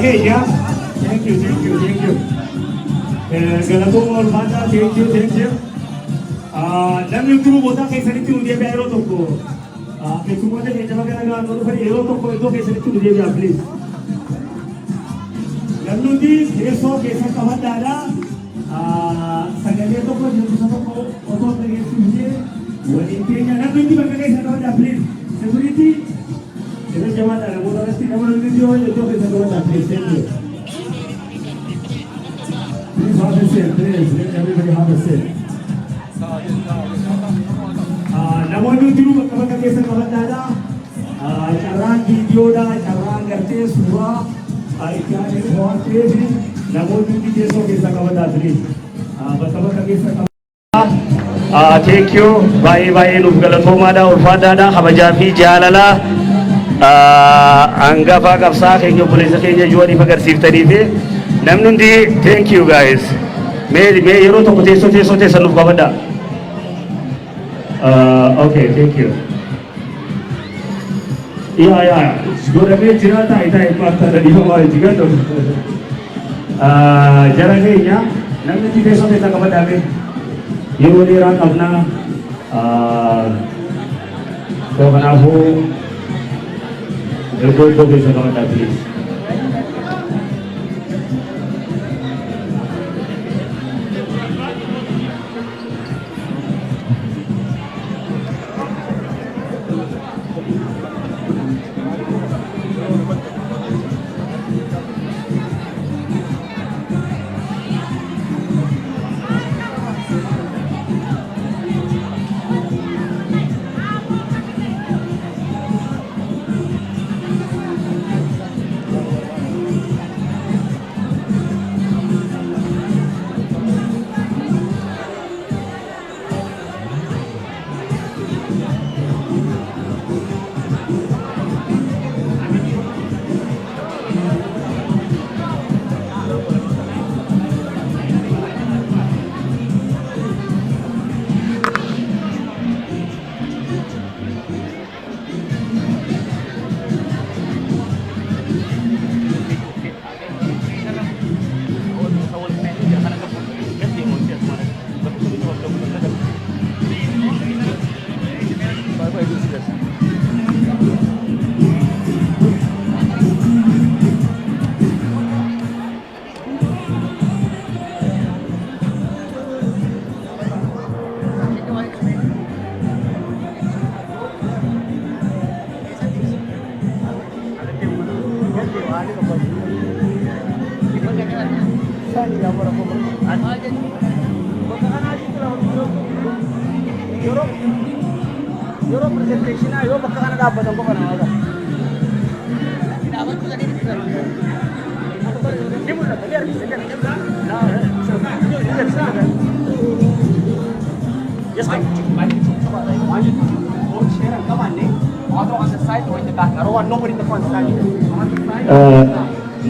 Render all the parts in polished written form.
keenya. Thank you, thank you, thank you. Galatooma ulfaataa, thank you, thank you. Namni hundinuu boodaa keessanitti nu deebi'a yeroo tokko. Keessummoota keenya bakka nagaa nu dhufan yeroo tokko iddoo keessanitti nu deebi'a, please. Namni hundi teessoo keessa qabadhaadha. Sagalee tokko jechuudha tokko otoo dhageessifnee waliin keenya namni hundi bakka keessa qabadhaa, please. Security Ini cuma ada motor pasti kamu video itu bisa dua tapi sendiri. Ini harus please. Ini kami bagi harus namun itu dulu bakal kisah kawan ada. Cara video dah, cara ngerti surah. Ikan ini kuat ini. Namun itu kisah kawan ada please. Bakal kisah kawan. Thank you. Bye bye. Nufgalatoma da ulfada da khabajafi jalala. Anggafa qabsaa keenya obboleessa keenya juwanii agarsiiftanii fi namni hundi thank you guys. Mee yeroo tokko teessoo nuuf qabadha. Okay, thank you. Yeah. Godhamee jira taa'ee paartaa dhadhiifama waan jigan jara keenya namni hundi teessoo qabadhaa mee yeroo dheeraa qabnaa. Kanaafuu Itu bisa kawan tadi. Euro presentation ayo bakal kan dapat apa kan ada. Dapat juga ini. Dia mulai biar bisa kan. Nah, yes, I come on, auto on the side or in the back. I don't want nobody in the front side.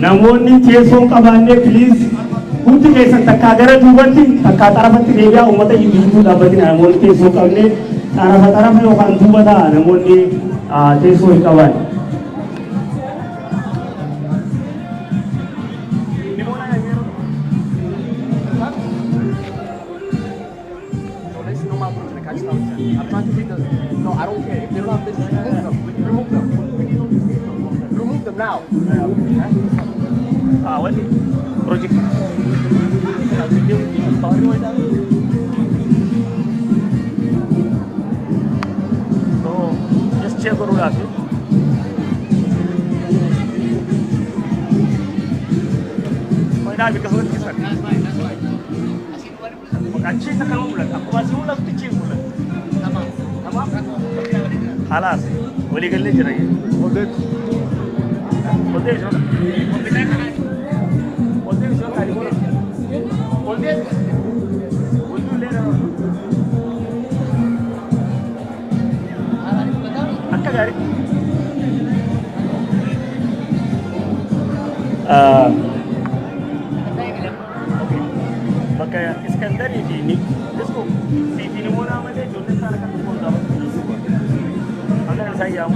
Namoonni teessoo qabaanne please hundi keessan takkaa gara duubatti takkaa xarafatti deebi'aa uummata iyyuu dhaabbatin namoonni teessoo qabne xarafa yookaan duuba ta'a namoonni teessoo hin qaban. No, I don't care. If they're not business, remove them now. What? Project. So, just check करो आके. कोई ना भी कहो किस तरह. अच्छी से करो बोला. आपको वासी बोला तो ठीक बोला. तमाम. हालात. बोली कर ले जरा ये. बोलते जो. बोलते जो तारीख बोलो. बोलते ले रहा हूँ. अक्का गाड़ी. Maka Iskandar ini, इसको सीधी नमूना में जो ने सारा का बोल रहा हूँ. अगर ऐसा ही आऊँ.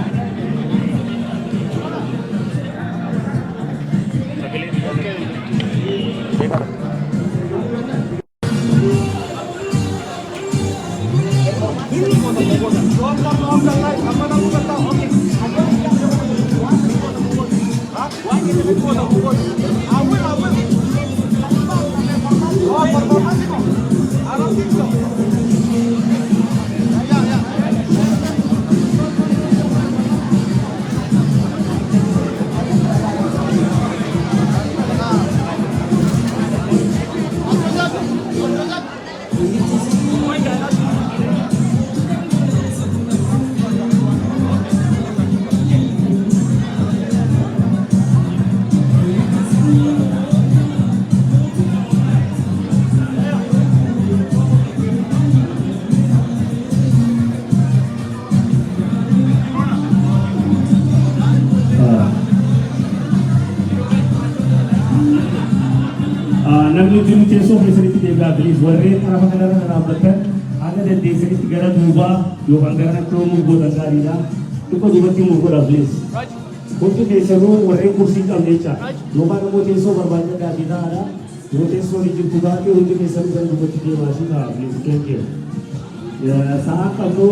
namni jiru teessoo keessatti deebi'aa bilis warreen karaa kanarra dhaabbatan haga dandeessanitti gara duubaa yookaan gara naannoo goota gaariidha. Dhukka duubatti immoo godha bilis. Hundi keessanuu warreen kursii qabne jecha yookaan immoo teessoo barbaacha gaarii ta'aadha. Yoo teessoo ni jirtu baatee hundi keessanuu gara duubatti deemaa shi ta'a bilis keekee. Sa'a qabnu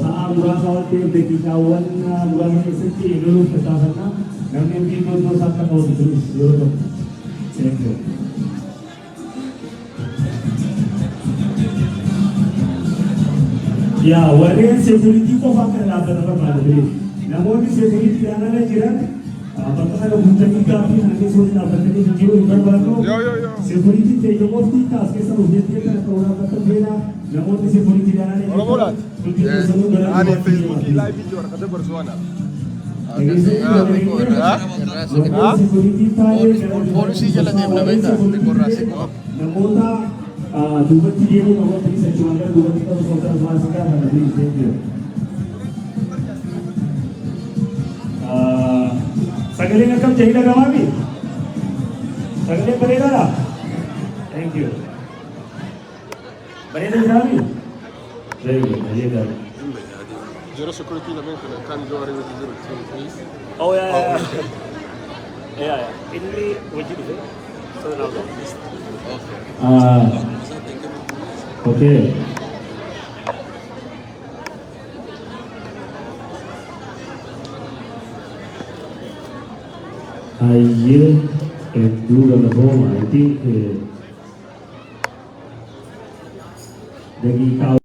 sa'a muraasa waan ta'eef daqiiqaawwan muraasa keessatti eegaluuf tattaafannaa namni hundi iddoo isaa akka ta'u bilis yeroo tokko. Thank you. Ya, warren security ko fakir na apa nama pada namun security yang ada jiran, apakah ada bukti kami nanti sulit apa tadi jiru berbanu. Security itu yang mesti tas kisah ujian kita nak orang betul bela, namun security yang ada. Ada Facebook live video kata bersuara. Polisi jalan dia mana benda dekorasi kau. Namun dua tiga ni orang tadi saya cuma ada dua tiga saudara masuk kan ada di sini. Sagale ngam jahila gamami. Sagale beredar lah. Thank you. Beredar kami. Very good. Beredar. Zero security namin kan juara itu zero please. Oh ya. Ya. Ini wajib itu. So now. Okay. I yield and do the home. I think dagi kau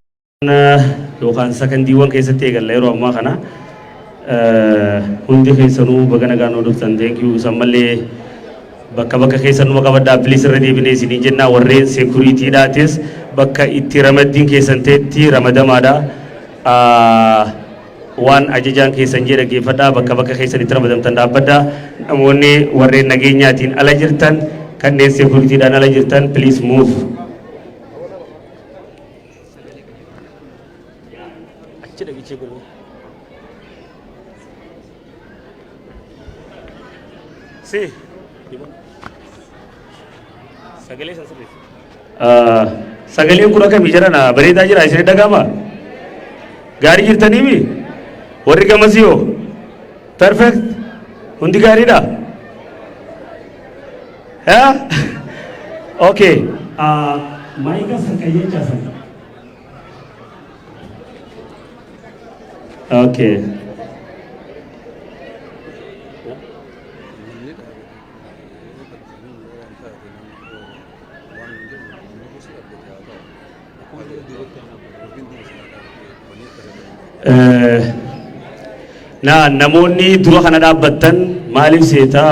yookaan sakandiiwwan keessatti eegalla yeroo ammaa kana hundi keessanuu baga nagaan dhuftan thank you sammallee bakka keessanuu qabaddaa bilis irra deebinee isinii jennaa warreen security dhaates bakka itti ramaddiin keessan ta'etti ramadamaadha waan ajajaan keessan jedha geeffadhaa bakka keessan itti ramadamtan dhaabbadhaa namoonni warreen nageenyaatiin ala jirtan kanneen security dhaan ala jirtan please move. Si, sagalee kun akka mijaarana bareedaa jira isin dhagama gaarii jirtanii mi warri gamasii hoo perfect hundi gaariidha haa okay maayika sankayee jaasan okay namoonni dura kana dhaabbattan maaliif seetaa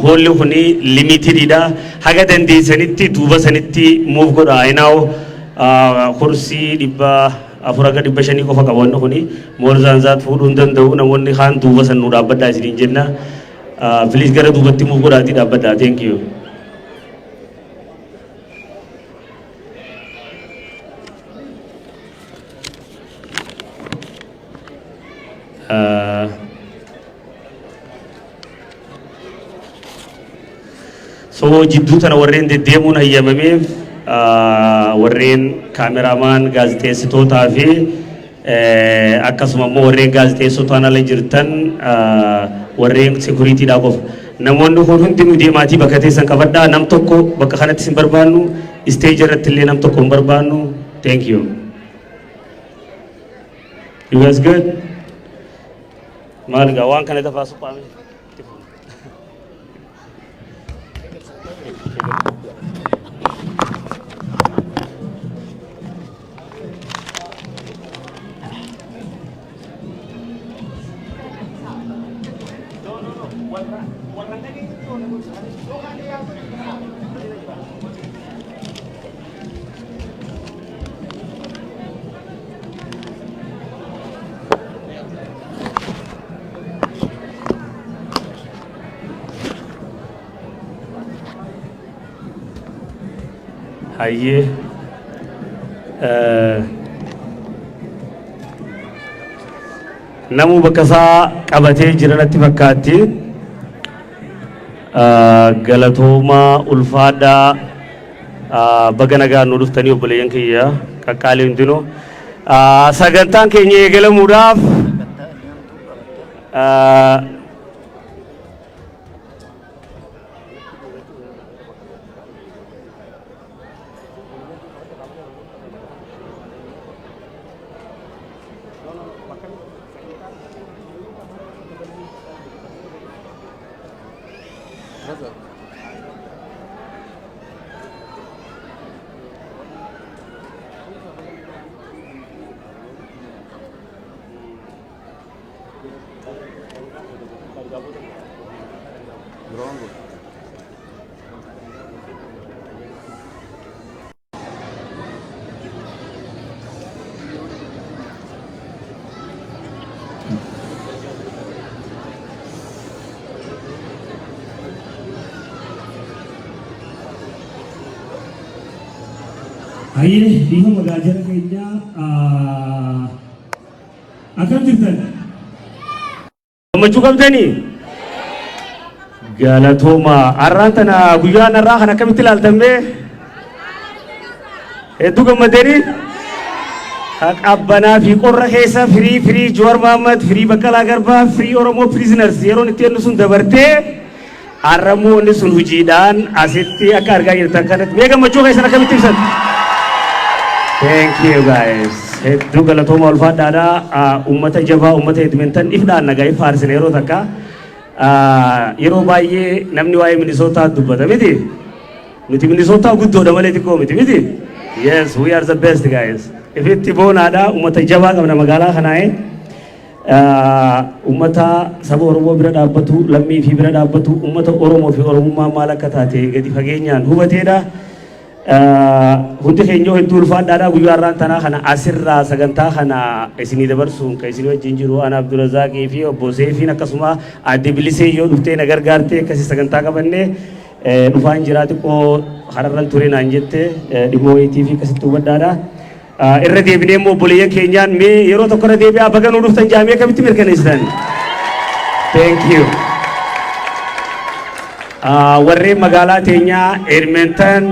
hoolli kuni limitididha haga dandeessanitti duuba sanitti muuf godha inaaw kursii 450 qofa qabannu kuni moorzaanzaat fuudhuu hin danda'u namoonni kaan duuba san nu dhaabbadhaa isiniin jenna please gara duubatti muuf godhaati dhaabbadhaa thank you. So jidduu tana warreen deddeemuun hayyamameef warreen kaameramaan gaazexeessitootaa fi akkasuma immoo warreen gaazexeessitotaan ala jirtan warreen securityidhaa qofa namoonni kun hundi nu deemaatii bakka teessan qabadhaa nam tokko bakka kanatti sin barbaannu stage irratti illee nam tokko hin barbaannu thank you. You guys good? Maal gaa waan kana dafaa suphaame. hayyee namu bakka isaa qabatee jiranatti fakkaatti galatoomaa ulfaadhaa baga nagaan nu dhuftanii obboleeyyan kiyya qaqqaalee hundinuu sagantaan keenya eegalamuudhaaf Aye, diha magajara kenya akan jirtan. Gammachuu qabdanii galatooma arraan tana guyyaan irraa kan akkamitti ilaaltamee hedduu gammadanii qabbanaa fi qorra keessa firii Jowaar Mohaammed firii Baqqalaa Garbaa firii Oromoo prisoners yeroon itti hennu sun dabartee arramoonni sun hojiidhaan asitti akka argaa jirtan kanatti mee gammachuu keessan akkamitti ibsan? Thank you guys. Hedduu galatooma ulfaadhaadha ummata jabaa ummata Edmonton ifdhaan nagaa faarsine yeroo takka yeroo baay'ee namni waa'ee Minnesota dubbata miti nuti Minnesota guddoodha malee xiqqoo miti yes we are the best guys ifitti boonaadha ummata jabaa qabna magaalaa kanaaye ummata saba Oromoo bira dhaabbatu lammii fi bira dhaabbatu ummata Oromoo fi Oromummaa maal akka taate gadi fageenyaan hubateedha. Hundi keenya hedduu ulfaadhaadha guyyaa irraan tanaa kana asirraa sagantaa kana isinii dabarsuun kan isinii wajjin jiru ana Abdurazaaqii fi obbo Seefiin akkasuma adde Bilisee yoo dhuftee na gargaartee akkasii sagantaa qabannee dhufaan jiraa xiqqoo hararran ture naan jette dhimmoo wayitii fi akkasitti hubadhaadha. Irra deebinee immoo obboleeyyan keenyaan mee yeroo tokko irra deebi'aa baga nuu dhuftan jaamee akkamitti mirkaneessitan? Thank you. Warreen magaalaa teenyaa Edmonton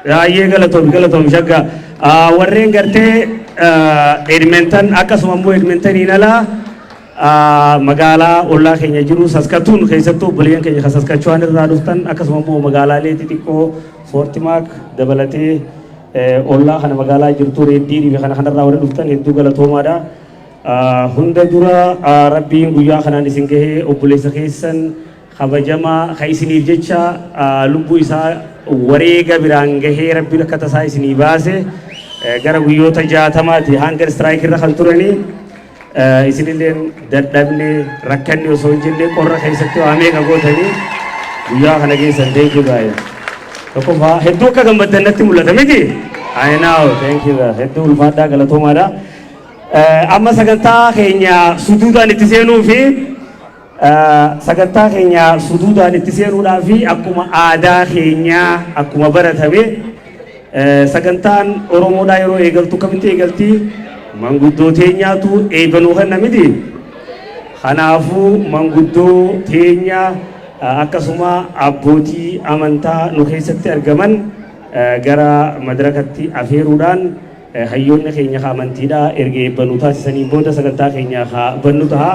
Aye galatoom shagga warreen gartee Edmonton akkasuma immoo Edmonton inala magaalaa ollaa keenya jiru Saskatoon keessattuu obboleeyyan keenya Saskatchewan irraa dhuftan akkasuma immoo magaalaalee xixiqqoo Fort Mac dabalatee ollaa kana magaalaa jirtu Reddii fi kana kanarraa warra dhuftan hedduu galatoomaadha. Hunda dura rabbiin guyyaa kanaan isin gahee obboleessa keessan kabajamaa ka isiniif jecha lubbuu isaa wareega biraan gahee rabbiin akka tasaa isinii baase gara guyyoota 60 hanga strike irra kan turanii isinilleen dadhabne rakkanne osoo hin jenne qorra keessatti waamee qagootanii guyyaa kana geessan thank you guys. Tokkoffaa hedduu akka gammaddan natti mul'ata miti? I know thank you guys. Hedduu ulfaadhaa galatoomaadha. Amma sagantaa keenya suduudhaan itti seenuu fi sagantaa keenya suduudhaan itti seenuudhaa fi akkuma aadaa keenyaa akkuma baratame sagantaan Oromoodhaa yeroo eegaltu kamitti eegalti manguddoo teenyaatu eebanuu kenna miti. Kanaafuu manguddoo teenya akkasuma abbootii amantaa nu keessatti argaman gara madarakatti afeeruudhaan hayyoonni keenya amantiidhaa erga eebbanuu taasisanii booda sagantaa keenya bannu ta'a.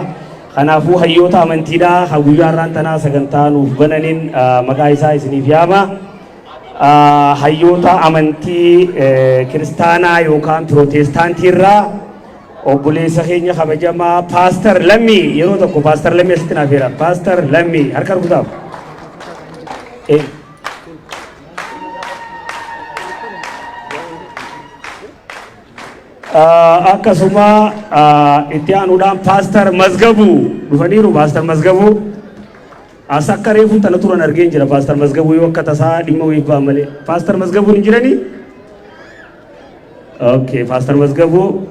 Kanaafuu hayyoota amantiidhaa guyyaa irraan tanaa sagantaa nuuf bananiin maqaa isaa isiniif yaama. Hayyoota amantii kiristaanaa yookaan pirootestaantii irraa obboleessa keenya kabajamaa Paaster Lammii yeroo tokko Paaster Lammii asitti naaf jira. Paaster Lammii harka rukutaaf. Akkasuma itti aanuudhaan Paaster Mazgabuu dhufaniiru. Paaster Mazgabuu as akka reefu tana turan argeen jira. Paaster Mazgabuu yoo akka tasaa dhimma wayii ba'an malee Paaster Mazgabuu hin jiranii? Okay, Paaster Mazgabuu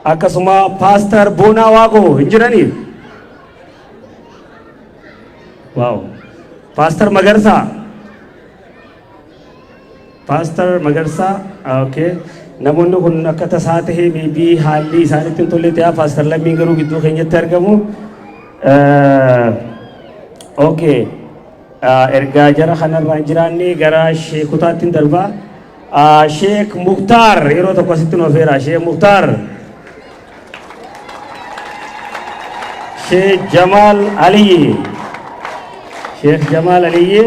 akkasuma Paaster Boonaa Waaqoo hin jiranii? Wow. Paaster Magarsaa Pastor Magarsa, okay. Namoonni kun akka tasaa tahee maybe haalli isaanitti hin tolle ta'aa Pastor Lammiin garuu gidduu keenyatti argamu. Okay. Ergaa jara kanarraa hin jiraanne gara sheekotaatti hin darbaa. Sheek Muktaar yeroo tokko asitti nu affeera. Sheek Muktaar. Sheek Jamal Aliyi. Sheek Jamal Aliyi.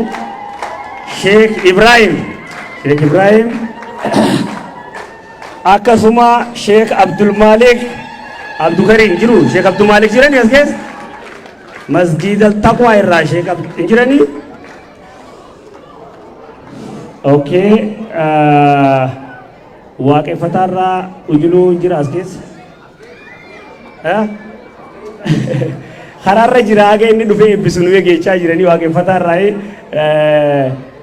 Sheek Ibrahim. Sheek Ibrahim. Akkasuma Sheek Abdul Malik Abdukarim jiru. Sheek Abdul Malik jirani as keessa. Masjid Al-Taqwa irraa Sheek Abdul jirani. Okay. Waaqeffatarraa ujuluu jira as keessa. Karaarra jira haga inni dhufee eebbisu nu eeggachaa jiranii waaqeffatarraa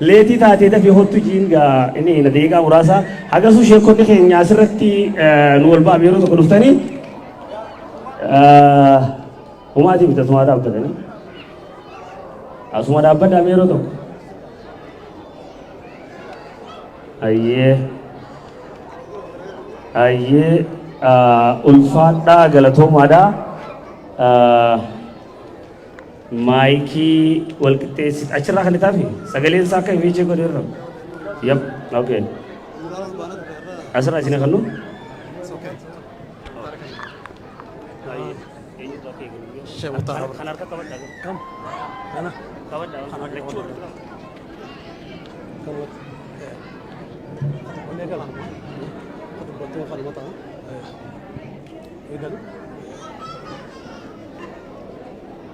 leetii taatee dafee hottu jiin gaa inni daqiiqaa muraasa hagasuu sheekonni keenya asirratti nu wal ba'ame yeroo tokko dhuftanii humaatii biti asuma dhaabbatanii asuma dhaabbadhaame yeroo tokko ayyee ulfaadhaa galatoomaadhaa maayikii walqixxeessit achirraa kan itaafi sagaleen isaa akka himee godhe irra yap okay asirraa isin kannu kan harka qabadha kam kana qabadha lachuu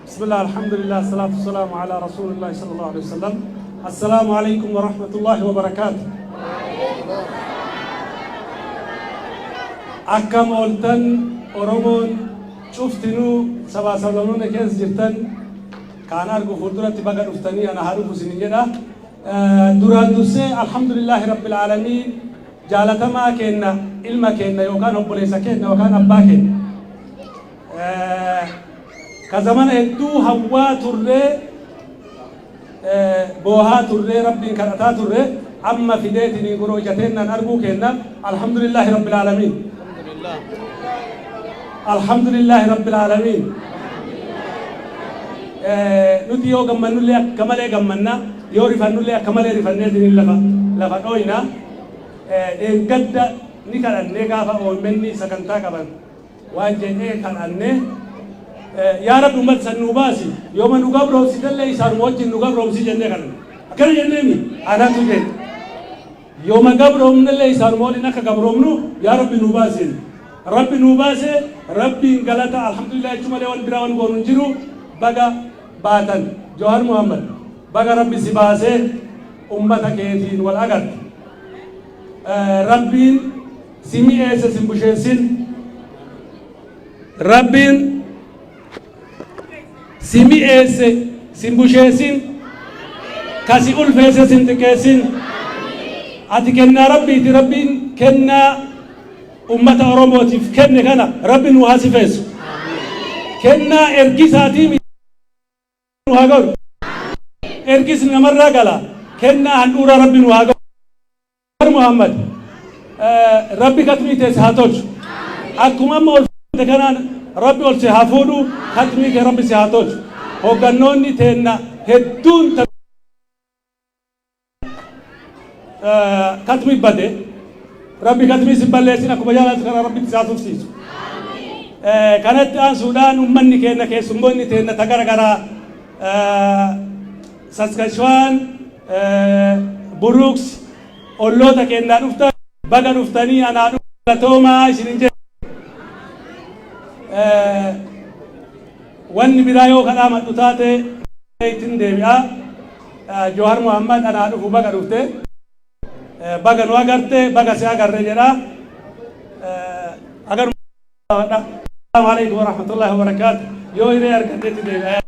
بسم الله الحمد لله الصلاة والسلام على رسول الله صلى الله عليه وسلم. السلام عليكم ورحمة الله وبركاته. أكم أولتن أورمون شفتنو سبا سبلون كيس جرتن كان أرجو فردرة تبغى نفتني أنا هارو سنيجدا دوران دوسة الحمد لله رب العالمين جالتما كنا إلما كنا يوكان هم بوليسا كنا وكان أبا كنا كزمان هدو هوا ترى بوها ترى ربي كرتا ترى أما في ديتني قرو جتنا نرجو كنا الحمد لله رب العالمين الحمد لله رب العالمين نتي يو جمّنوا لي كمالة جمّنا يو رفنوا لي كمالة رفنّي دين لفا أوينا إن قد نكال النجافة أو مني سكنتا كمان واجهني كان النه يا رب أمت سنوباسي يوم نقابل روسي تلا يسار موجه نقابل روسي جنة كان أكل جنة مي أنا تجين يوم نقابل روم تلا يسار مولي نك قابل رومنو يا رب نوباسي رب نوباسي ربي غلطة الحمد لله جملة والبراون قرنجرو بقى باتن جوهر محمد بقى ربي سباسي أمتا كيتين والأقل ربين سمي إيسا سنبوشيسين ربين سمي إيسا سنبوشيسين كاسي ألفيسا سنتكيسين أتكنا ربي تربين كنا أمة أوروموتيف كنا كنا ربي نوهاسي فيسو كنا إرقساتي نوهاقر إرقس نمر راقلا كنا هنورا ربي نوهاقر محمد ربي كتمي تسهاتوش أكما ما أولفت كنان ربي أولسهافودو كتمي كربي سهاتوش هوغنوني تينا هدون كتمي بدي ربي كتمي سباليسين أكما جالات كنا ربي تسهاتوش سيسو كانت آن سودان أمني كينا كيسمبوني تينا تغرغرا ساسكاشوان بروكس Olloota kennaa dhuftan baga dhuftanii anaa dhuftoomaa isinin jedhe wanni biraa yoo kadhaa madhu taate ittiin deebi'aa Jawahar Muhammad anaa dhufu baga dhufte baga nu agarte baga si agarre jedha agar Assalamu alaikum warahmatullahi wabarakatuh yoo hiree argadheetti deebi'aa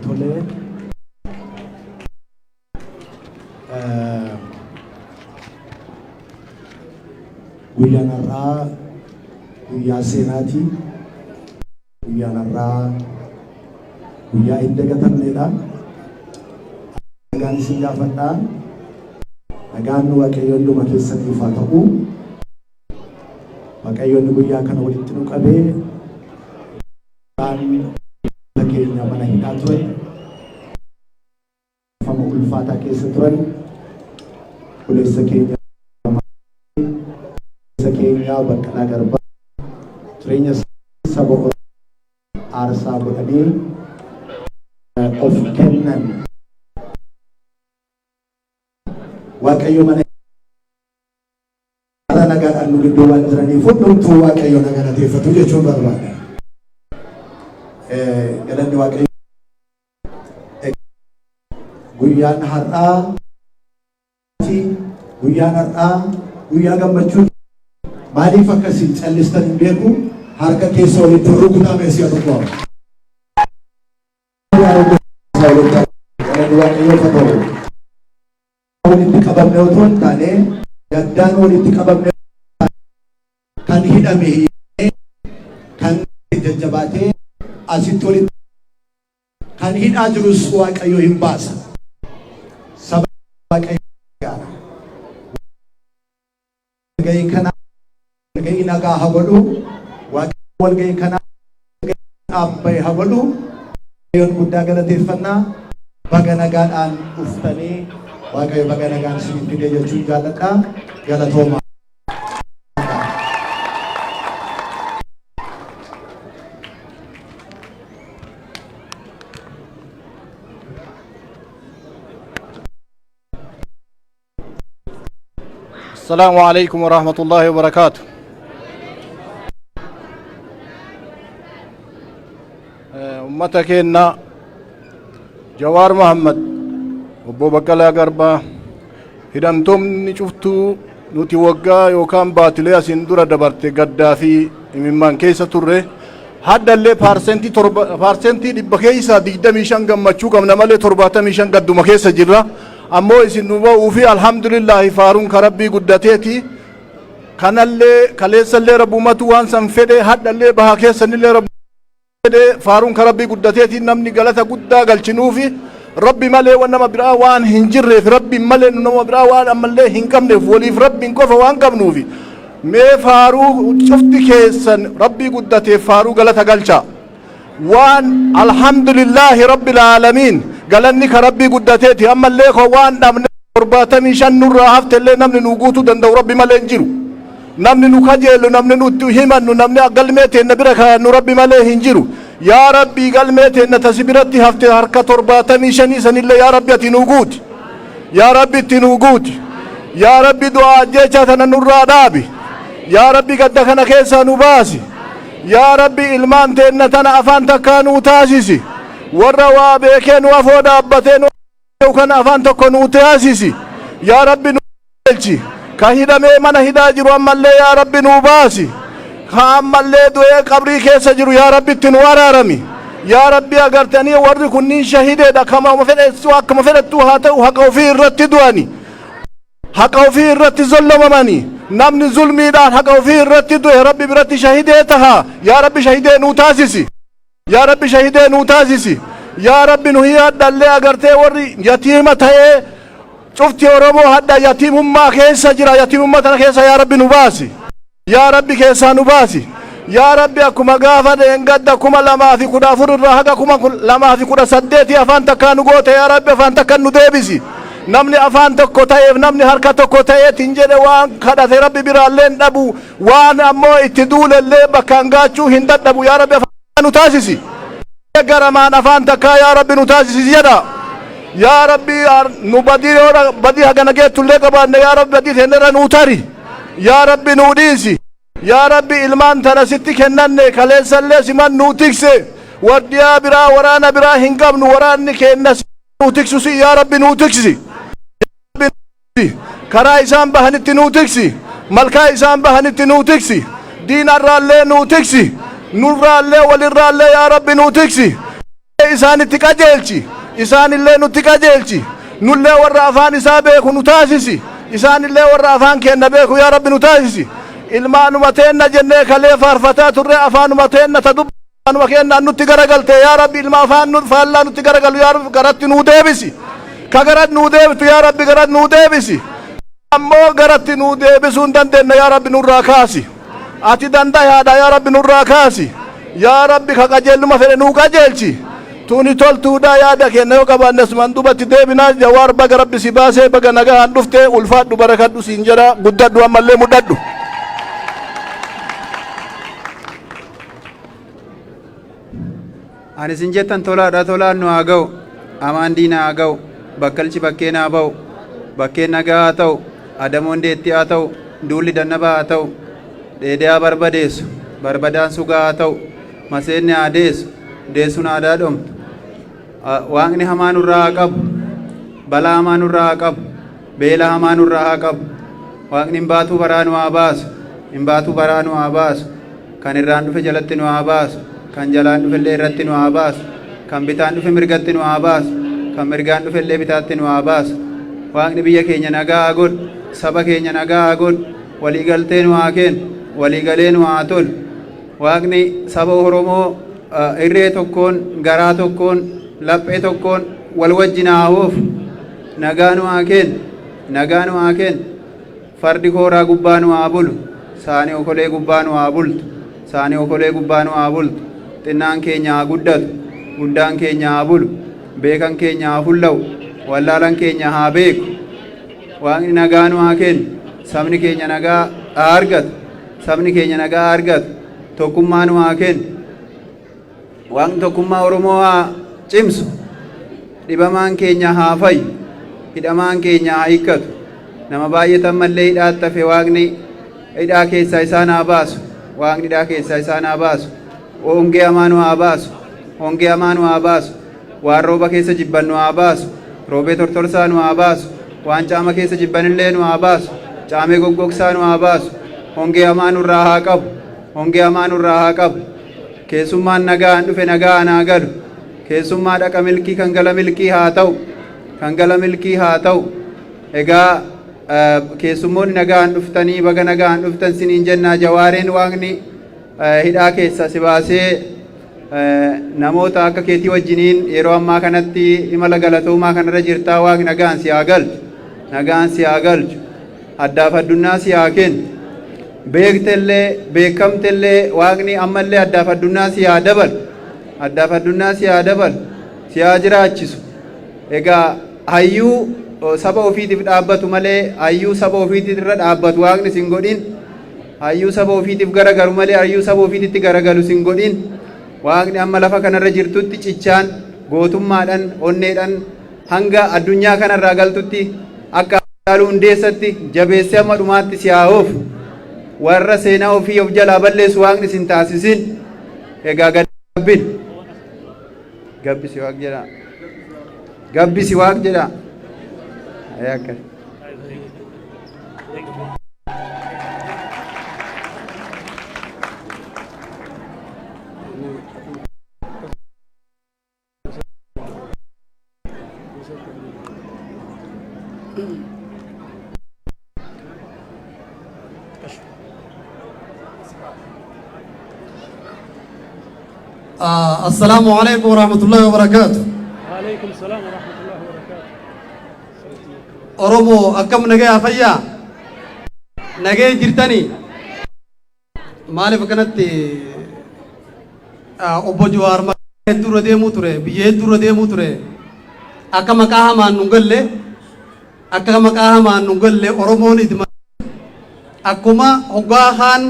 Tole guyyaan har'aa guyyaa seenaati. Guyyaan har'aa guyyaa hin dagatamnedha. Nagaan isin gaafadhaa. Nagaan Waaqayyoon dhuma keessaniif haa ta'u. Waaqayyoon guyyaa kana walitti nu qabee keenya mana hidhaa turan, fama ulfaataa keessa turan, obboleessa keenya Baqqalaa Garbaa jireenya saba aarsaa godhanii of kennan. Waaqayyo mana nagaadhaan nu gidduu waan jiraniif hundumtuu Waaqayyo nagaa galateeffatu jechuun barbaada. Galanni Waaqayyo guyyaan har'aa guyyaa gammachuu maaliif akkasii callistan hin beeku. Harka keessa walitti rukutame si aduqaa galanni Waaqayyo ta'u walitti qabamne otoo hin taane gaddaan walitti qabamne kan hidhame kan jajjabaatee asitti walitti kan hidhaa jirus Waaqayyo hin baasa. Saba Waaqayyo gaara walgahii kana walgahii nagaa haa godhu. Waaqayyo walgahii kana dhaabbaye haa godhu. Waaqayyoon guddaa galateeffannaa. Baga nagaadhaan dhuftanii Waaqayyo baga nagaan isin fide jechuun jaalladha. Galatooma. السلام عليكم ورحمة الله وبركاته. أمتك إن جوار محمد وبو بقلا غربا هدمتم نشوفتو نوتي وقا يوكام باتلي سندورة دبرت قدافي ممان كيسة تره هذا اللي بارسنتي دبكيسة ديدا ميشان قمتشو قم نمالي ترباتا ميشان قدو مكيسة جرا أمو إسنوبا وفي الحمد لله فارون كربي قدتيتي كان اللي كليس اللي ربوماتو وان سنفده هذا اللي بهاكيس اللي ربوماتو فارون كربي قدتيتي نمني غلطة قدة قلچنوفي ربي مالي ونما برا وان هنجره في ربي مالي نما برا وان أمالي هنكمنه فولي في ربي نكوفا وان كمنوفي مي فارو شفت كيسن ربي قدتي فارو غلطة قلچا وان الحمد لله رب العالمين قالني كربي قدتي أما اللي خوان نمن قرباتني شن نور هفت اللي نمن نوجوتو دندو ربي ما لنجرو نمن نكاجلو نمن نتوهمان نمن أقل ميتين نبرك نربي ما لهنجرو يا ربي قال ميتين نتسبرتي هفت حركة قرباتني شني سن اللي يا ربي تنوجود يا ربي تنوجود يا ربي دعاء جيشاتنا نور رادابي يا ربي قد كان كيسا نباسي يا ربي إلمان تنتنا أفان تكانو تاسيسي warra waa beekeen wafoo dhaabbateen kan afaan tokko nuu taasisi yaa rabbi nu galchi ka hidhamee mana hidhaa jiru ammallee yaa rabbi nuu baasi ka ammallee du'ee qabrii keessa jiru yaa rabbi itti nu araarami yaa rabbi agartanii warri kunniin shahideedha akkuma fedhettu haa ta'u haqa ofii irratti du'ani haqa ofii irratti zollomamanii namni zulmiidhaan haqa ofii irratti du'e rabbi biratti shahidee taha yaa rabbi shahidee nuu taasisi يا ربي شهيدي نوتازيسي يا ربي نهي اللي أغرتي وري يتيمة تايه شفتي ورمو هدا يتيم ما كيسا جرا يتيم ما تنا كيسا يا ربي نباسي يا ربي كيسا نباسي يا ربي أكما غافة انقد أكما لما في كدا فرر رهق أكما لما في كدا سديتي أفان تكانو غوتي يا ربي أفان تكانو ديبسي نمني أفان تكو تايف نمني حركة تكو تايف تنجل وان خدت ربي برالين دبو وان أمو اتدول اللي بكانغاتشو هندت دبو يا ربي نتاسسي غرمان أفان تكا يا ربي نتاسسي زيادة يا ربي نبدي بدي هجنا جت تلقى بعد يا ربي بدي هنرا نوتاري يا ربي نوديسي يا ربي إلمان ترى ستي كنن كليس اللي سمان نوتيكسي وديا برا ورانا برا هنقام نوراني كنس نوتيكسي يا ربي نوتيكسي كرا إسام بهنت نوتيكسي ملكا إسام بهنت نوتيكسي دين الرالي نوتيكسي نور الله وللر الله يا رب نوتكسي إسان تكاجلشي إسان الله نتكاجلشي نور ورافان إسابك نتاسسي إسان الله ورافان كن بيك يا رب نتاسسي ilmaanuma teenna jennee kalee faarfataa turre afaanuma teenna ta dubbaanuma keenna nutti garagalte yaa rabbi ilma afaan faallaa nutti garagalu yaa rabbi garatti nuu deebisi ka garat nuu deebitu yaa rabbi garat nuu deebisi ammoo garatti nuu deebisuu hin dandeenye yaa rabbi nurraa kaasi ati dandayaadha yaa rabbi nurraa kaasi yaa rabbi ka qajeeluma fedhe nuu qajeelchi tuni toltuudha yaada kenna yoo qabaannes man dubatti deebinaa jawaar baga rabbi si baasee baga nagaan dhufte ulfaadhu barakadhu siin jedha guddadhu ammallee mudhadhu ani sin jettan tolaadha tolaan nu haa ga'u amaan diina haa ga'u bakkalchi bakkeen haa ba'u bakkeen nagaa haa ta'u adamoon deetti haa ta'u duulli dannabaa haa ta'u dheedee haa barbadeessu barbadaan sugaa haa ta'u maseenni haa deessu deessuun aadaa dhomtu waaqni hamaa nurraa haa qabu balaa hamaa nurraa haa qabu beela hamaa nurraa haa qabu waaqni hin baatuu baraa nu haa baasu hin baatuu baraa nu haa baasu kan irraan dhufe jalatti nu haa baasu kan jalaan dhufe illee irratti nu haa baasu kan bitaan dhufe mirgatti nu haa baasu kan mirgaan dhufe illee bitaatti nu haa baasu waaqni biyya keenya nagaa haa godhu saba keenya nagaa haa godhu walii galtee nu haa kennu walii galee nu haa tolu waaqni saba Oromoo irree tokkoon garaa tokkoon laphee tokkoon wal wajjin haa oofu nagaa nu haa kennu nagaa nu haa kennu fardi kooraa gubbaa nu haa bulu saanii okolee gubbaa nu haa bultu saanii okolee gubbaa nu haa bultu xinnaan keenya haa guddatu guddaan keenya haa bulu beekan keenya haa fulla'u wallaalan keenya haa beeku waaqni nagaa nu haa kennu sabni keenya nagaa haa argatu sabni keenya nagaa haa argatu tokkummaa nu haa kennu waaqni tokkummaa Oromoo haa cimsu dhibamaan keenya haa fayyu hidhamaan keenya haa hiikkatu nama baay'atan mallee hidhaatti hafe waaqni hidhaa keessaa isaan haa baasu waaqni hidhaa keessaa isaan haa baasu hongee hamaa nu haa baasu hongee hamaa nu haa baasu waan rooba keessa jibban nu haa baasu roobee tortorsaa nu haa baasu waan caama keessa jibbanillee nu haa baasu caamee goggogsaa nu haa baasu hongee hamaa nurraa haa qabu hongee hamaa nurraa haa qabu keessummaan nagaan dhufe nagaan haa galu keessummaa dhaqa milkii kan gala milkii haa ta'u kan gala milkii haa ta'u egaa keessummoonni nagaan dhuftanii baga nagaan dhuftan siniin jennaa jawaareen waaqni hidhaa keessa si baasee namoota akka keetii wajjiniin yeroo ammaa kanatti imala galatoomaa kanarra jirtaa waaqni nagaan si haa galchu nagaan si haa galchu addaaf addunyaa si haa kennu beektellee beekamtellee waaqni ammallee addaaf addunyaa si haa dabalu addaaf addunyaa si haa dabalu si haa jiraachisu egaa hayyuu saba ofiitiif dhaabbatu malee hayyuu saba ofiitiif irra dhaabbatu waaqni sin godhin hayyuu saba ofiitiif garagalu malee hayyuu saba ofiititti garagalu sin godhin waaqni amma lafa kanarra jirtutti cichaan gootummaadhaan onneedhaan hanga addunyaa kanarraa galtutti akka dhaaluu hundeessatti jabeessee amma dhumaatti si haa oofu warra seenaa ofii of jalaa balleessu waaqni sin taasisin egaa gabbin gabbisi waaq jedha gabbisi waaq jedha ayakka السلام عليكم ورحمة الله وبركاته. وعليكم السلام ورحمة الله وبركاته. أرومو أكم نجى أفيا نجى جرتني مالي فكنت أبو جوار ما يدور ديمو ترى بيدور ديمو ترى أكم كاها ما نقول أكم كاها ما نقول أرومو ندم أكما هجاهان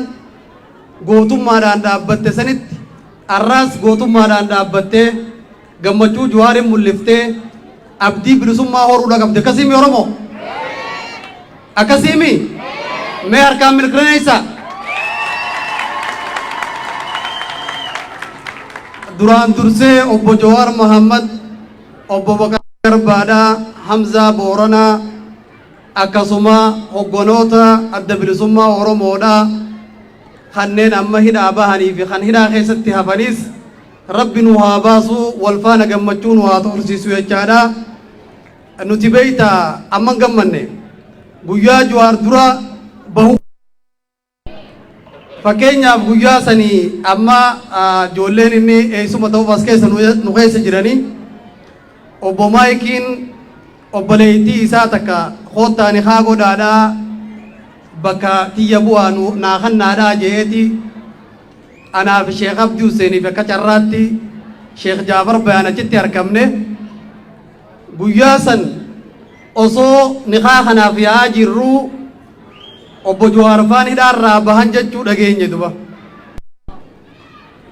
قوتم ما راندا بتسنت arras gootummaadhaan dhaabbattee gammachuu Jawaariin mul'iftee abdii bilisummaa horuudha qabde akkasiimi Oromoo akkasiimi mee harkaan milkaneessa duraan dursee obbo Jawaar Mohammad obbo Bakar Garbaadhaa Hamzaa Booranaa akkasuma hogganoota adda bilisummaa Oromoodhaa kanneen amma hidhaa bahanii fi kan hidhaa keessatti hafanis rabbi nu haa baasu wal faana gammachuu nu haa tursiisu jechaadha nuti beeyta amma gammanne guyyaa Jawaar dura bahu fakkeenyaaf guyyaa sanii amma ijoolleen inni eessuma ta'uuf as keessa nu keessa jiranii obbo Maayikiin obboleettii isaa takka koottaani haa godhaadhaa bakka tiyya bu'aa naa kannaadhaa jeeti anaaf Sheekh Abdii Huseeniif akka carraatti Sheekh Jaafar Bayaan achitti argamne guyyaa san osoo niqaa kanaaf yaa'aa jirru obbo Jawaar Faan hidhaarraa bahan jechuu dhageenye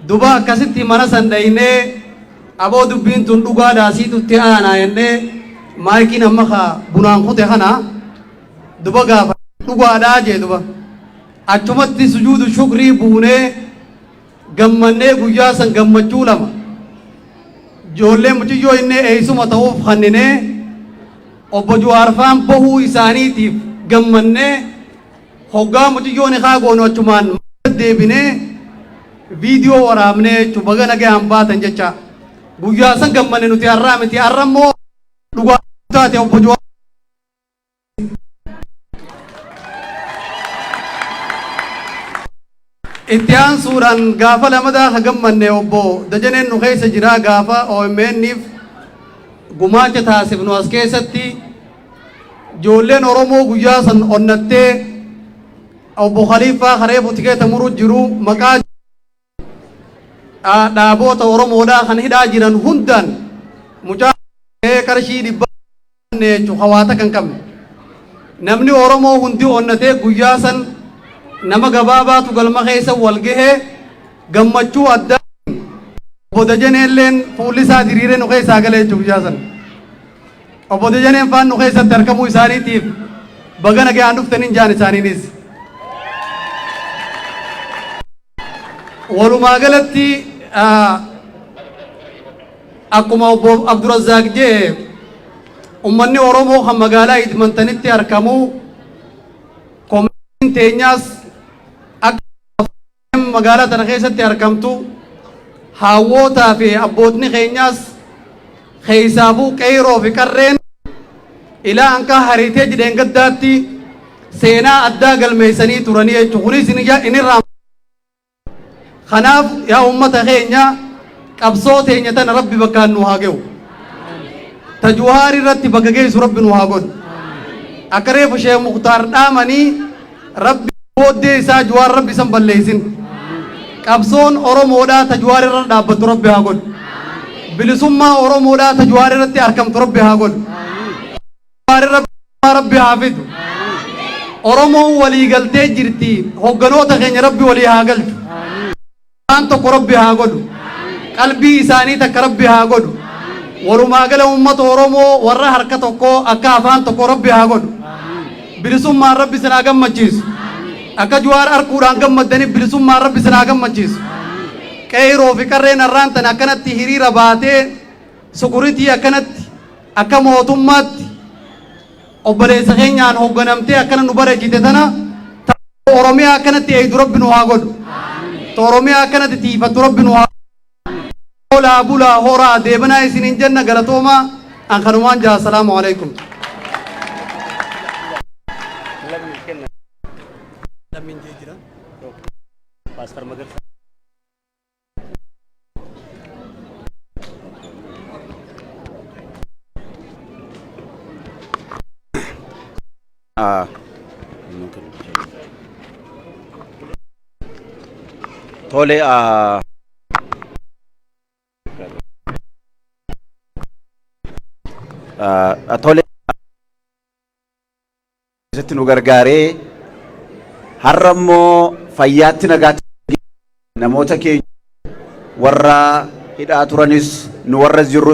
duba akkasitti mana san dhaynee aboo dubbiin tun dhugaadhaa siitutti aanaa jennee Maayikiin amma kaa bunaan kute kana duba gaafa dhugaadhaa jee achumatti sujuudu shukrii buunee gammannee guyyaa san gammachuu lama ijoollee muciyyoo inni eessuma ta'uuf kanninee obbo Jawaar Faan bahuu isaaniitiif gammannee hoggaa muciyyoon iqaa goonu achumaan deebinee viidiyoo waraabnee cubaga nagayaan baatan jecha guyyaa san gammanne nuti har'aa miti har'a immoo dhugaa taate obbo Jawaar itti aansuudhaan gaafa lamadaa ka gammanne obbo Dajaneen nu keessa jira gaafa OMN'if gumaacha taasifnu as keessatti ijoolleen Oromoo guyyaa san onnattee obbo Khaliifaa Kareefu tikeeta muru jiru maqaa dhaaboota Oromoodhaa kan hidhaa jiran hundaan mucaa qarshii dhibba hawaata kan qabne namni Oromoo hundi onnatee guyyaa san nama gabaabaatu galma keessa wal gahee gammachuu addaa obbo Dajaneelleen fuulli isaa diriiree nu keessaa galee guyyaa san obbo Dajaneen faan nu keessatti argamuu isaaniitiif baga nagayaan dhuftaniin jaan isaaniinis walumaa galatti akkuma obbo Abdurazaaq jee ummanni Oromoo kan magaalaa Idmantanitti argamu komitiin teenyaas akka magaalaa tana keessatti argamtu haawwotaa fi abbootni keenyaas keessaafuu qeeroo fi qarreen ilaa anka hariitee jidheen gaddaatti seenaa addaa galmeessanii turanii jechuun kunis inirraa kanaaf yaa ummata keenya qabsoo teenya tana rabbi bakkaan nu haa ge'u ta Jawaar irratti bakka geessu rabbi nu haa godhu akka reefu Sheekh Mukhtaar dhaamanii rabbi booddee isaa Jawaar rabbi isan balleessin qabsoon Oromoodhaa ta Jawaar irra dhaabbattu rabbi haa godhu bilisummaa Oromoodhaa ta Jawaar irratti argamtu rabbi haa godhu Jawaar irra rabbi haa fidu Oromoon walii galtee jirti hogganoota keenya rabbi walii haa galchu waan tokko rabbi haa godhu qalbii isaanii takka rabbi haa godhu walumaa gala ummata Oromoo warra harka tokko akka afaan tokko rabbi haa godhu bilisummaan rabbi sinaa gammachiisu akka Jawaar arkuudhaan gammaddanii bilisummaan rabbi sinaa gammachiisu qeeroo fi qarreen har'aan tan akkanatti hiriira baatee sukuritii akkanatti akka mootummaatti obboleessa keenyaan hoogganamtee akkana nu bareechite tana Oromiyaa akkanatti eeydu rabbi nu haa godhu Oromiyaa akkanatti tiifattu rabbi nu haa olaa bulaa horaa deebanaa isiniin jenna galatoomaa an kanumaan jaa assalaamu alaikum Tole tole keessatti nu gargaaree har'a immoo fayyaatti nagaatti namoota keenya warra hidhaa turanis nu warra jirru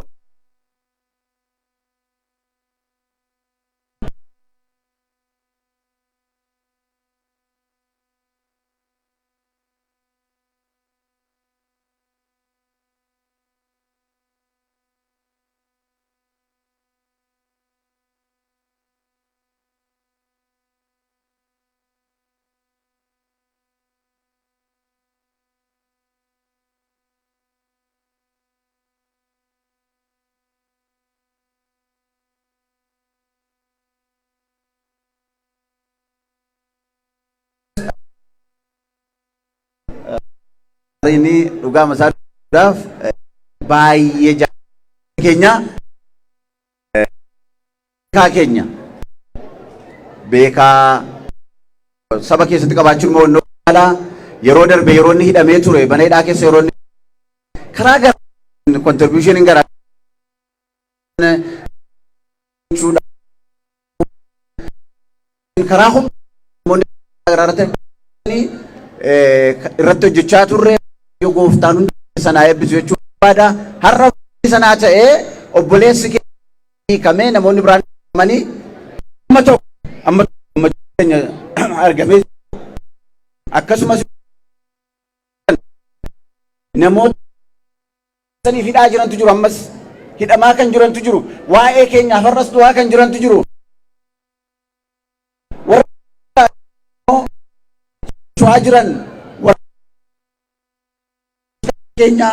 ini dhugaa masaaduudhaaf baay'ee jaalala keenya beekaa saba keessatti qabaachuun mo'annoo caalaa yeroo darbe yeroo inni hidhamee ture mana hidhaa keessa yeroo inni karaa garaa kontribuushiiniin garaa karaa humna garaarratti irratti hojjechaa turre yoo gooftaan hundi sanaa eebbisu jechuudha barbaada. Har'a sanaa ta'ee obboleessi hiikamee namoonni biraan hiikamanii amma keenya argamee akkasumas namoota saniif hidhaa jirantu jiru, ammas hidhamaa kan jirantu jiru, waa'ee keenyaaf har'as du'aa kan jirantu jiru. Warra jiran keenya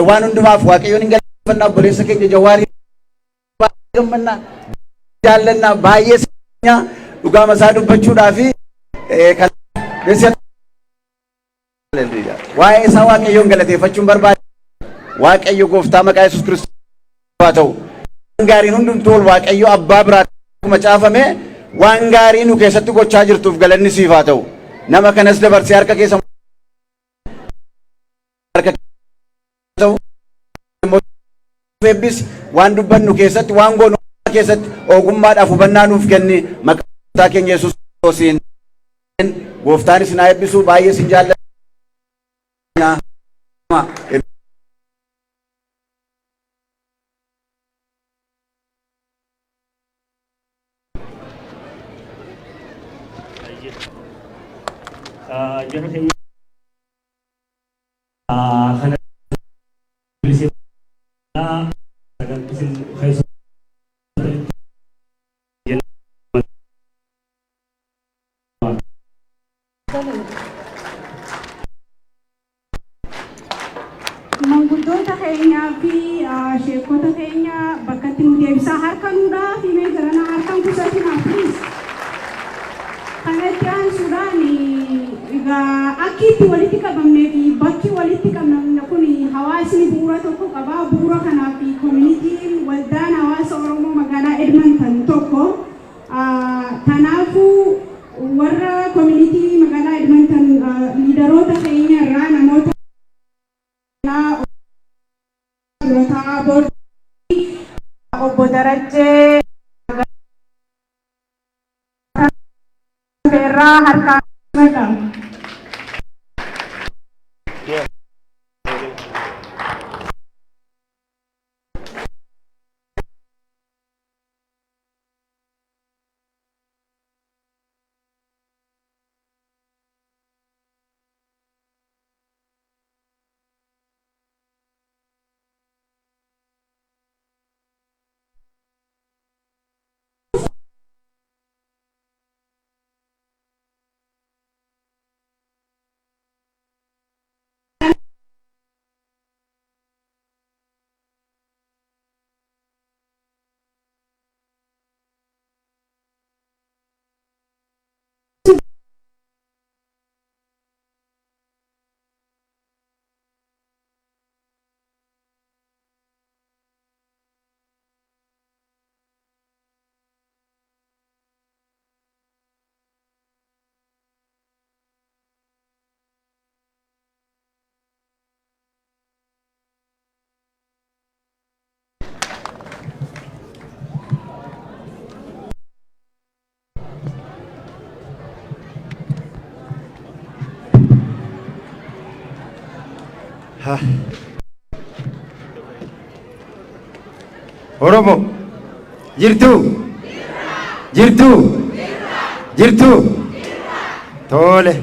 waan hundumaaf Waaqayyoon hin galateeffannaa, obboleessa keenya Jawaarii gammannaa jaallannaa baay'ee keenya dhugaa masaa dubbachuudhaaf kan waa'ee isaa Waaqayyoon galateeffachuun barbaada. Waaqayyo gooftaa maqaa Yesuus Kiristoos haa ta'u. Waan gaariin hundumtuu Waaqayyo abbaa biraa akkuma caafame waan gaarii nu keessatti gochaa jirtuuf galanni siif haa ta'u. Nama kanas dabarsee harka keessa waan dubbannu keessatti waan goonu keessatti ogummaadhaaf hubannaa nuuf kenni maqaa keenya Yesuus Kiristoosiin. Gooftaan isin haa eebbisu, baay'ee isin jaalladha. Jara keenya kana bilisee sagantisin keessa manguddoota keenyaa fi sheekota keenya bakka itti nu deebisaa harkanuudhaa fi meeshaana harkaan kusatinaa please. Kanatti aansuudhaan akkiitti walitti qabamnee fi bakki walitti qabamne kun hawaasni bu'uura tokko qaba. Bu'uura kanaa fi koominitiin waldaan hawaasa Oromoo magaalaa Edmonton tokko. Kanaafuu warra koominitii magaalaa Edmonton liidaroota keenya irraa namoota obbo Darajjee Ferraa harkaan maqaa. Oromoo jirtu tole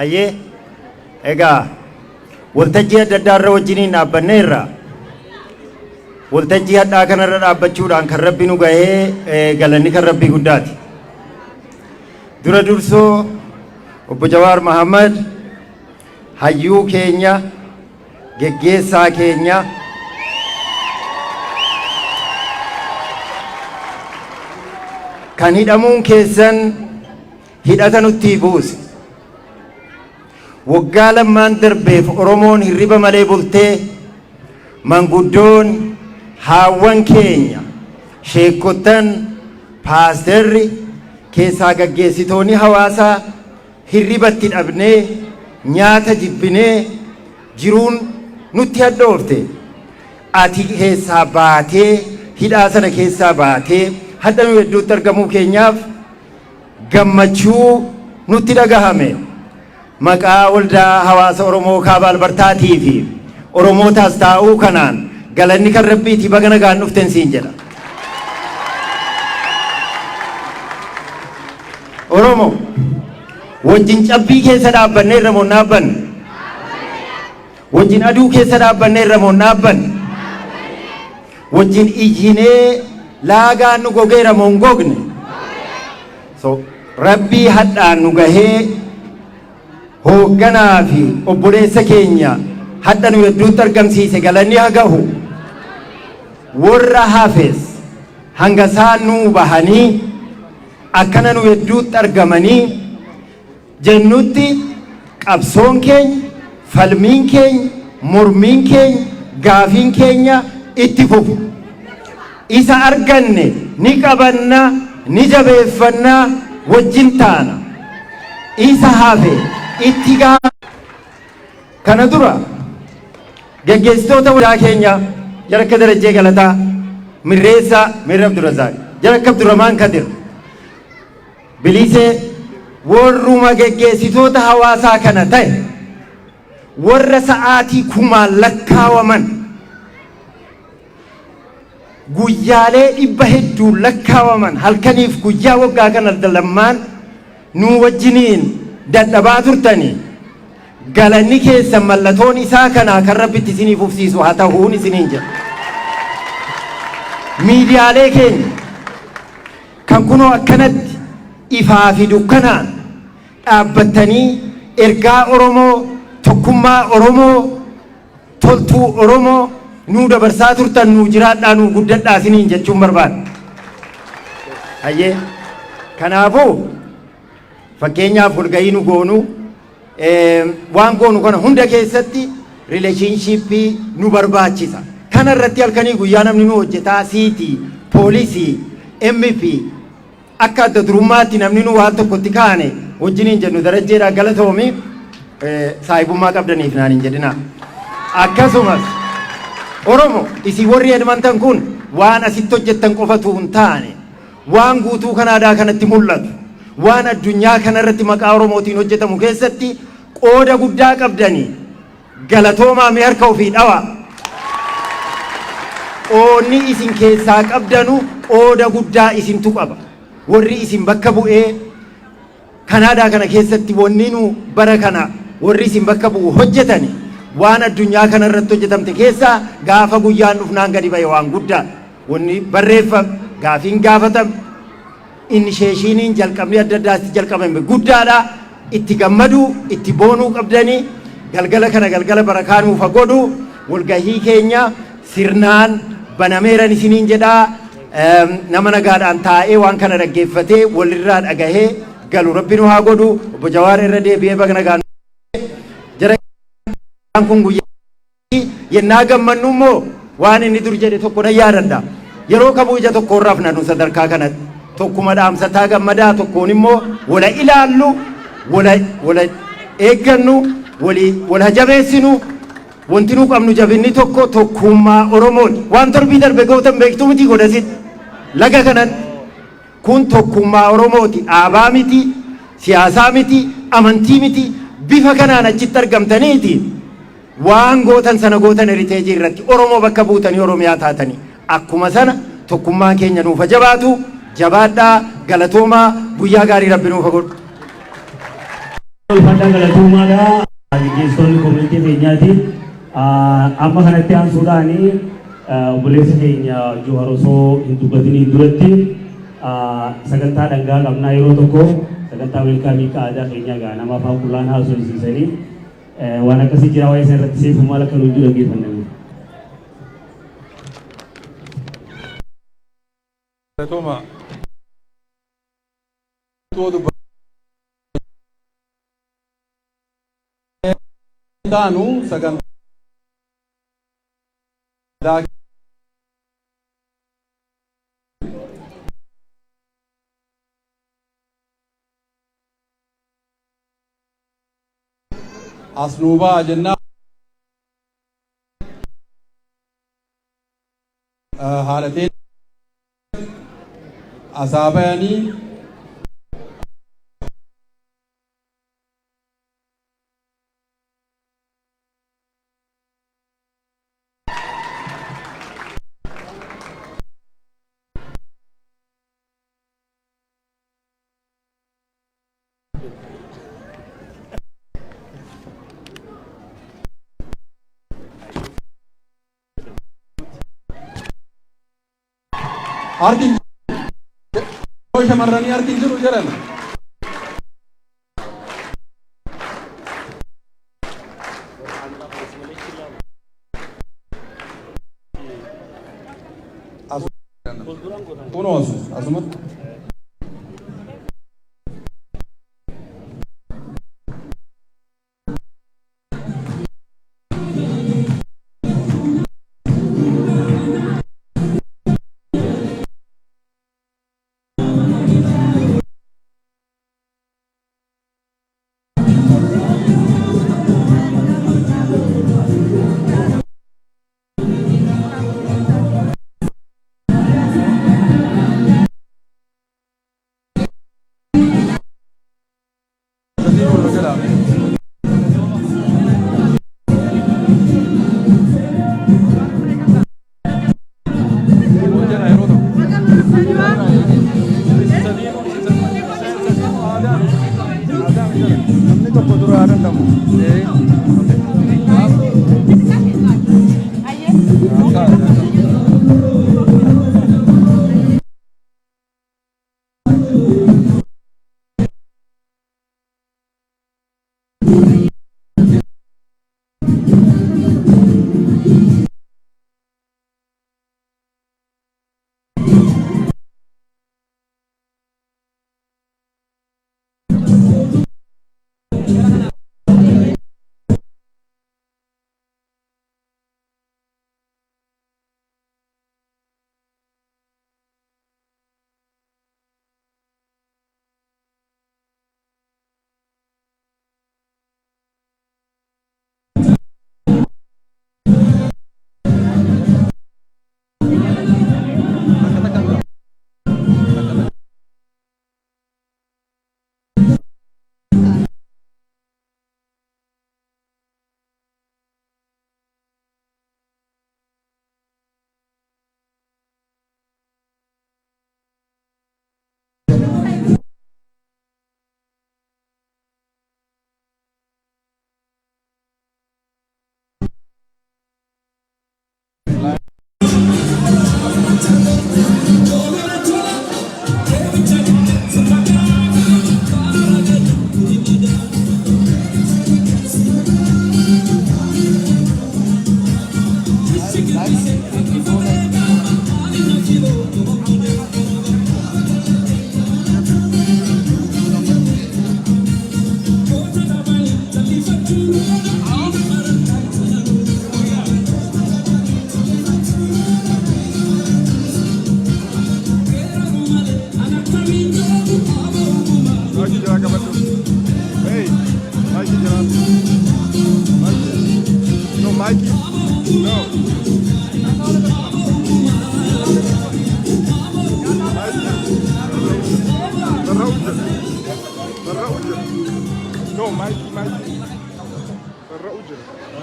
ayyee egaa waltajjii adda addaa irra wajjiniin dhaabbanneerra. Waltajjii hadhaa kanarra dhaabbachuudhaan kan Rabbi nu gahee galanni kan Rabbii guddaati. Dura dursoo obbo Jawaar Mahammad hayyuu keenya, geggeessaa keenya, kan hidhamuun keessan hidhata nutti buuse. waggaa lammaan darbeef Oromoon hirriba malee bultee manguddoon haawwan keenya sheekottan paasterri keessaa gaggeessitoonni hawaasaa hirribatti dhabnee nyaata jibbinee jiruun nutti hadhoofte. Ati keessaa baatee hidhaa sana keessaa baatee hadda nu hedduutti argamuu keenyaaf gammachuu nutti dhagahame. Maqaa waldaa hawaasa Oromoo kaaba Albartaatii fi Oromootaas taa'uu kanaan galanni kan Rabbiitii baga nagaan dhuften siin jedha. Oromoo wajjin cabbii keessa dhaabbannee irra moo dhaabbanne? Wajjin aduu keessa dhaabbannee irra moo dhaabbanne? Wajjin ijjinee laagaan nu gogeera moo hin gogne? So Rabbii hadhaan nu gahee hoogganaa fi obboleessa keenya hadha nu hedduutti argamsiise galanni haa gahu. Warra hafes hanga isaan nuu bahanii akkana nu hedduutti argamanii jennutti qabsoon keenya, falmiin keenya, mormiin keenya, gaafiin keenya itti fufu. Isa arganne ni qabanna, ni jabeeffanna, wajjin taana. Isa hafe itti gaa kana dura gaggeessitoota waldaa keenya Jarakka Darajjee Galataa, Mirreessa Mirra Abdurazaaq, Jarakka Abdurrahmaan Kadir, Bilisee warruma gaggeessitoota hawaasaa kana ta'e warra sa'aatii kumaan lakkaawaman guyyaalee dhibba hedduu lakkaawaman halkaniif guyyaa waggaa kana lammaan nu wajjiniin dadhabaa turtanii galanni keessan mallattoon isaa kanaa kan Rabbitti isiniif ufsiisu haa ta'uun isiniin jedha. Miidiyaalee keenya kan kunoo akkanatti ifaa fi dukkanaan dhaabbattanii ergaa Oromoo, tokkummaa Oromoo, toltuu Oromoo nuu dabarsaa turtan nuu jiraadhaa nuu guddadhaa isiniin jechuun barbaada. Hayyee kanaafuu fakkeenyaaf walgahii nu goonu waan goonu kana hunda keessatti rileeshinshiippii nu barbaachisa. Kana irratti halkanii guyyaa namni nu hojjetaa siitii, poolisii, MP akka adda durummaatti namni nu waan tokkotti kaane wajjiniin jennu darajjeedhaa galatoomi saahibummaa qabdaniif naan hin jedhina. Akkasumas Oromoo isin warri hedmantan kun waan asitti hojjettan qofatu hin taane waan guutuu kan aadaa kanatti mul'atu waan addunyaa kanarratti maqaa Oromootiin hojjetamu keessatti qooda guddaa qabdanii galatoomaa mee harka ofii dhawaa. Qoonni isin keessaa qabdanu qooda guddaa isintu qaba. Warri isin bakka bu'ee Kanaadaa kana keessatti wanni nu bara kana warri isin bakka bu'u hojjetani waan addunyaa kana irratti hojjetamte keessaa gaafa guyyaan dhufnaan gadi ba'e waan guddaa wanni barreeffame gaafiin gaafatame inisheeshiniin jalqabni adda addaatti jalqabame guddaadha. Itti gammaduu itti boonuu qabdanii galgala kana galgala barakaa nuuf godhu walgahii keenya sirnaan banameeran isiniin jedhaa. Nama nagaadhaan taa'ee waan kana dhaggeeffatee walirraa dhagahee galu Rabbi nu haa godhu. Obbo Jawaar irra deebi'ee baga nagaan jara kun guyyaa yennaa gammannu immoo waan inni dur jedhe tokko na yaadadha. Yeroo kamuu ija tokko irraaf nanu sadarkaa kanatti tokkuma dhaamsataa gammadaa tokkoon immoo wala ilaallu wala eeggannu wala jabeessinu wanti nu qabnu jabinni tokko tokkummaa Oromooti. Waan torbii darbe gootan beektuu miti godhasit laga kanatti kun tokkummaa Oromooti. Dhaabaa miti, siyaasaa miti, amantii miti. Bifa kanaan achitti argamtaniiti waan gootan sana gootan heriteejii irratti Oromoo bakka buutanii Oromiyaa taatanii akkuma sana tokkummaan keenya nuufa jabaatu. Jabaadhaa galatoomaa guyyaa gaarii Rabbi nuufa godhu. Ulfaataa galatoomaadhaa gaggeessitoonni koominitii keenyaati. Amma kanatti aansuudhaanii obboleessa keenya Johaar osoo hin dubbatiniin duratti sagantaa dhangaa qabnaa yeroo tokko sagantaa weelkaamii aadaa keenyaa gaa nama afaan qullaan haasofsiisanii waan akkasii jira waa'ee isa irratti seefumaa akka nuti dhaggeeffannanii. Toma. ittaanu sagantaa asnuubaa jennaa haalateen asaabayanii arkin shamarranii arkin jiru jedhan kunoos asumatti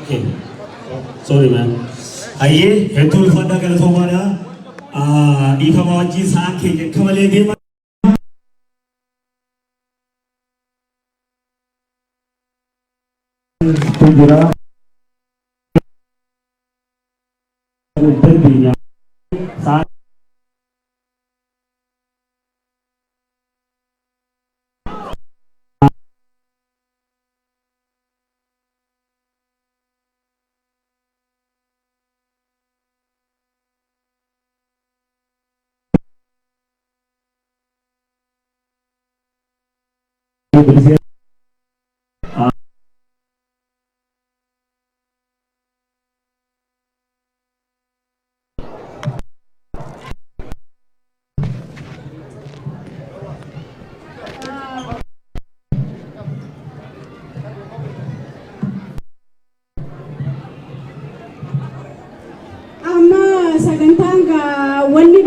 Okay. Sorry, man. Aye, hetul fanda kalau somada, ifa mawaji sakit, kembali dia. Tujura, terbinya, saat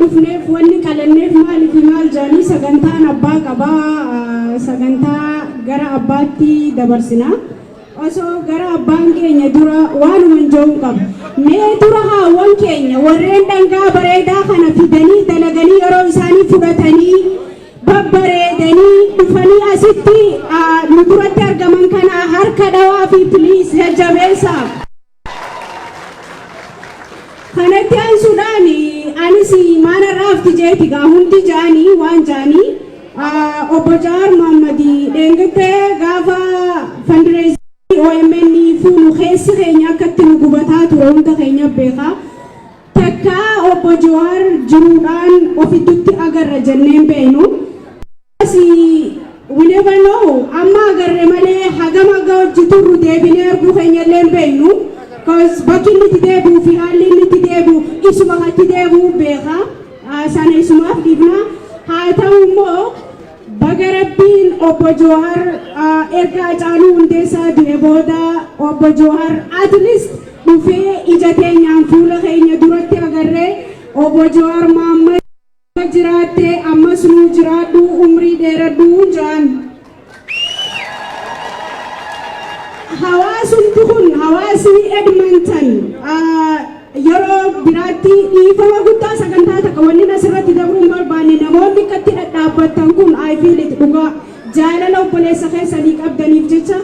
dhufneef wanni qalanneef maaliif maal jedhanii sagantaan abbaa qabaa sagantaa gara abbaatti dabarsina. Osoo gara abbaan keenya dura waanuma jedhuun qaba. Mee dura haawwan keenya warreen dhangaa bareedaa kana fidanii dalaganii yeroo isaanii fudhatanii babbareedanii dhufanii asitti nu duratti argaman kana harka dhawaa fi piliis jajjabeessaa. Kanatti ansuudhaan anis maana raafti jeeti gaa hundi jaanii waan jaanii obbo Jawaar Mohammad dheengattee gaafa fundraising OMN fuunu keessi keenya akkatti nu gubataa ture hunda keenya beekaa. Takka obbo Jawaar jiruudhaan ofitti agarra jenneen beenu. We never know. Amma agarre malee hagam aga hojjeturru deebinee arguu keenya illee beenu. Cause bakki inni itti deebi'u fi haalli inni itti deebi'u isuma itti deebi'u beeka. Sana isumaaf dhiifna. Haa ta'u immoo baga Rabbiin obbo Jawaar erga Hacaaluu Hundeessaa du'e booda obbo Jawaar at least dhufee ija keenyaan fuula keenya duratti agarree obbo Jawaar Mohammad jiraatte ammas nu jiraadhu umrii dheeradhu jaan. Hawaasumti kun hawaasni Edmonton yeroo biraatti dhiifama guddaa sagantaa takka wanni asirratti dabruun barbaanne namoonni akkatti dhadhaabbattan kun I feel it dhugaa jaalala obboleessa keessanii qabdaniif jecha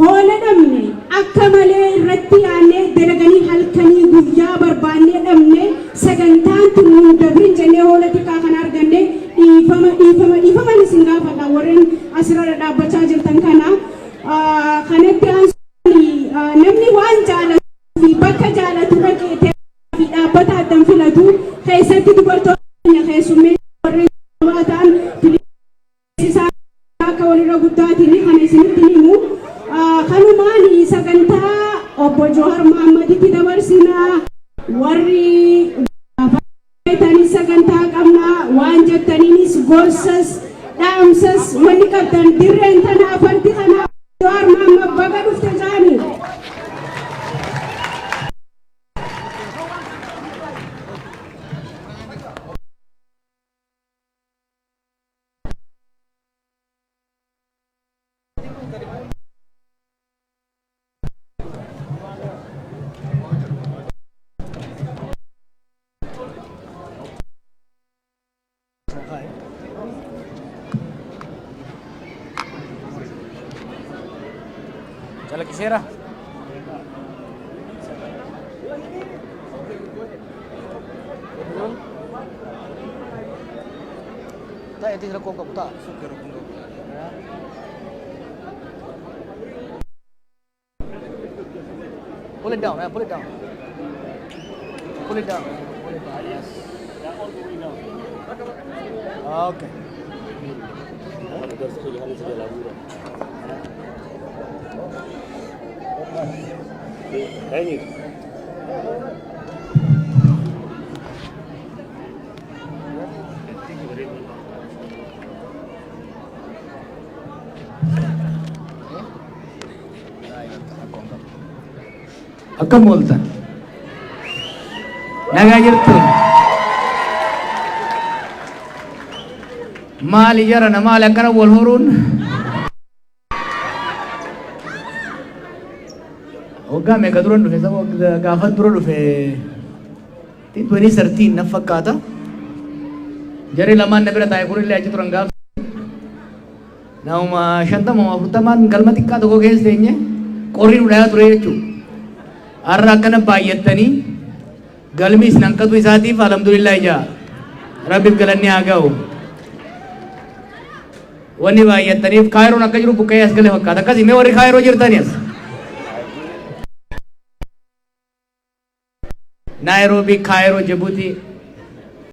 hoola dhabne akka malee irratti yaannee dalaganii halkanii guyyaa barbaannee dhabne sagantaan tun nu dabrin jennee hoola xiqqaa kan arganne dhiifama isin gaafadha warreen asirra dhadhaabbachaa jirtan kana kanatti namni waan jaalatu fi bakka jaalatu dhaqee fi dhaabbata addan filatu keessatti dubartoota keessummee warreen ta'an isaa akka walirra guddaatiin kan isinitti himu kanumaan sagantaa obbo Jawaar Mohammaditti dabarsinaa warri jettanii sagantaa qabnaa waan jettaniinis gorsas dhaamsas wanni qabdan dirreen tanaa fardi kanaa Jawaar Mohammad baga dhufte jaanii. Chalo quisiera. Tak, itu sudah kongkap tak. Pull it down, pull it down. Pull it down. Yes. Okay. Thank you. Akkam ooltan nagaa jirtu maali jarana maali akkana wal horuun waggaa meeqa dura dhufe gaafa dura dhufe tintwenii sartiin na fakkaata jarri lamaan na bira taa'e kunillee achi turan gaafa nama 50 galma xiqqaa tokko keessa teenye qorrii nu dhayaa ture jechuudha. Arra akkana baay'attanii galmi isin hanqatu isaatiif alhamdulillah ijaa rabbiif galanni haa ga'u. Wanni baay'attaniif kaayiroon akka jiru buqqee as galee fakkaata. Akkasii mee warri kaayiroo jirtanii as. Naayiroobii, Kaayiroo, Jibuutii